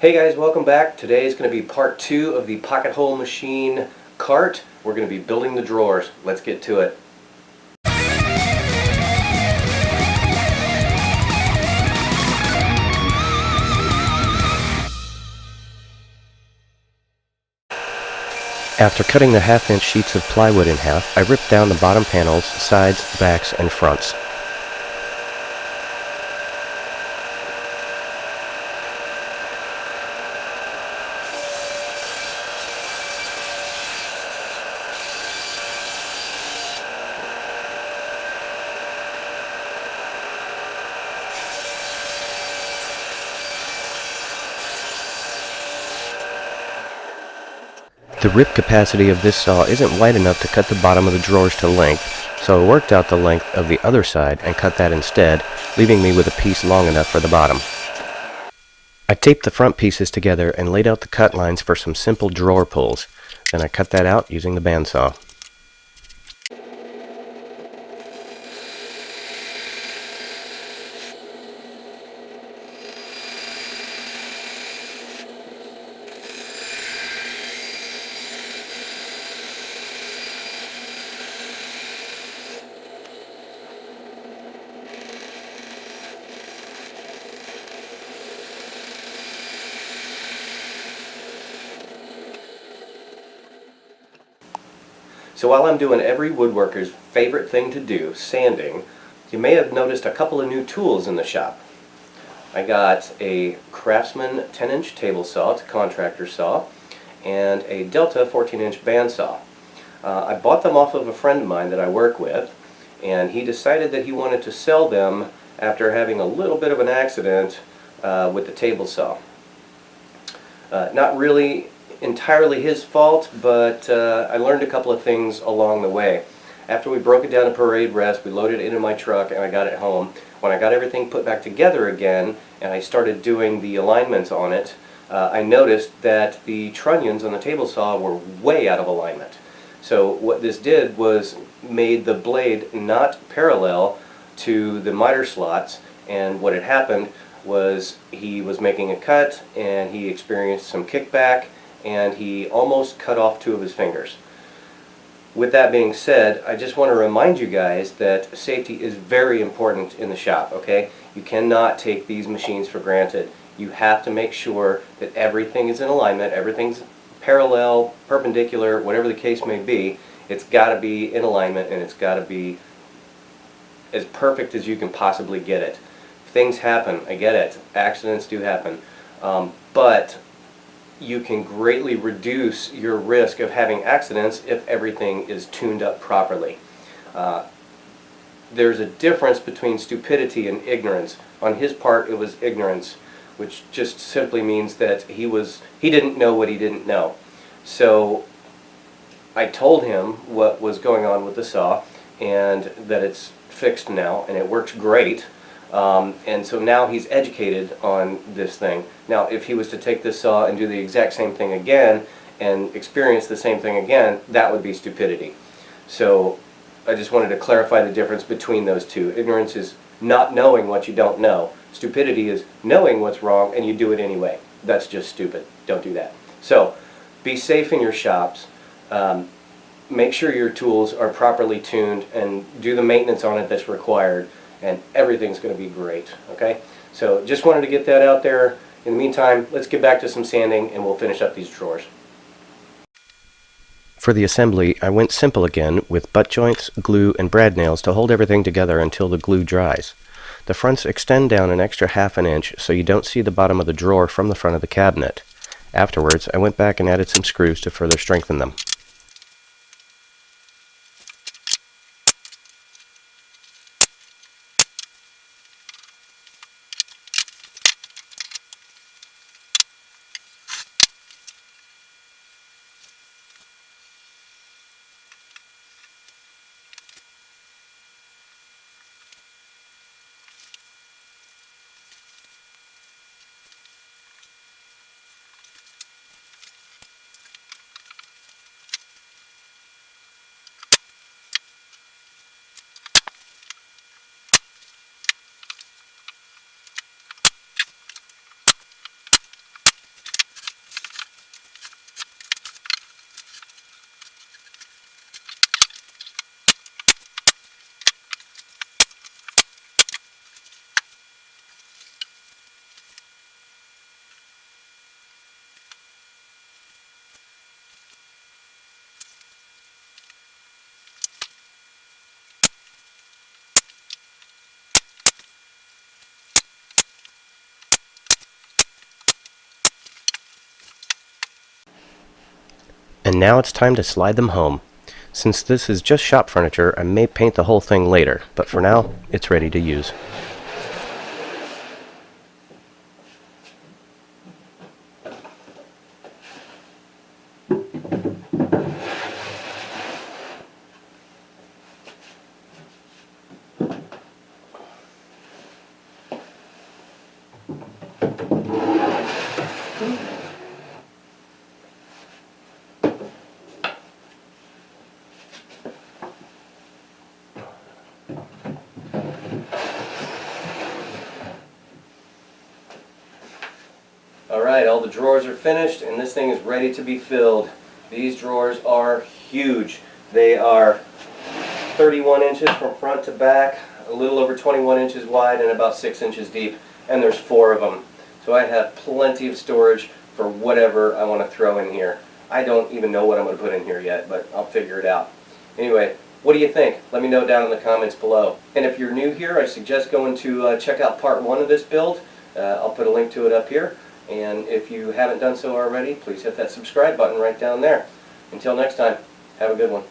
Hey guys, welcome back. Today is going to be part 2 of the pocket hole machine cart. We're going to be building the drawers. Let's get to it. After cutting the half-inch sheets of plywood in half, I ripped down the bottom panels, sides, backs, and fronts. The rip capacity of this saw isn't wide enough to cut the bottom of the drawers to length, so I worked out the length of the other side and cut that instead, leaving me with a piece long enough for the bottom. I taped the front pieces together and laid out the cut lines for some simple drawer pulls. Then I cut that out using the bandsaw. So while I'm doing every woodworker's favorite thing to do, sanding, you may have noticed a couple of new tools in the shop. I got a Craftsman 10-inch table saw, it's a contractor saw, and a Delta 14-inch bandsaw. I bought them off of a friend of mine that I work with, and he decided that he wanted to sell them after having a little bit of an accident with the table saw. Not really entirely his fault, but I learned a couple of things along the way. After we broke it down to parade rest, we loaded it into my truck and I got it home. When I got everything put back together again and I started doing the alignments on it, I noticed that the trunnions on the table saw were way out of alignment. So what this did was made the blade not parallel to the miter slots, and what had happened was he was making a cut and he experienced some kickback and he almost cut off 2 of his fingers. With that being said, I just want to remind you guys that safety is very important in the shop, okay? You cannot take these machines for granted. You have to make sure that everything is in alignment, everything's parallel, perpendicular, whatever the case may be. It's got to be in alignment and it's got to be as perfect as you can possibly get it. Things happen, I get it. Accidents do happen. But you can greatly reduce your risk of having accidents if everything is tuned up properly. There's a difference between stupidity and ignorance. On his part, it was ignorance, which just simply means that he didn't know what he didn't know. So I told him what was going on with the saw and that it's fixed now and it works great. And so now he's educated on this thing. Now if he was to take this saw and do the exact same thing again and experience the same thing again, that would be stupidity. So I just wanted to clarify the difference between those two. Ignorance is not knowing what you don't know. Stupidity is knowing what's wrong and you do it anyway. That's just stupid. Don't do that. So be safe in your shops. Make sure your tools are properly tuned and do the maintenance on it that's required, and everything's going to be great, okay? So just wanted to get that out there. In the meantime, let's get back to some sanding and we'll finish up these drawers. For the assembly, I went simple again with butt joints, glue, and brad nails to hold everything together until the glue dries. The fronts extend down an extra ½ an inch so you don't see the bottom of the drawer from the front of the cabinet. Afterwards, I went back and added some screws to further strengthen them. And now it's time to slide them home. Since this is just shop furniture, I may paint the whole thing later, but for now, it's ready to use. Alright, all the drawers are finished and this thing is ready to be filled. These drawers are huge. They are 31 inches from front to back, a little over 21 inches wide and about 6 inches deep, and there's 4 of them. So I have plenty of storage for whatever I want to throw in here. I don't even know what I'm going to put in here yet, but I'll figure it out. Anyway, what do you think? Let me know down in the comments below. And if you're new here, I suggest going to check out part 1 of this build. I'll put a link to it up here. And if you haven't done so already, please hit that subscribe button right down there. Until next time, have a good one.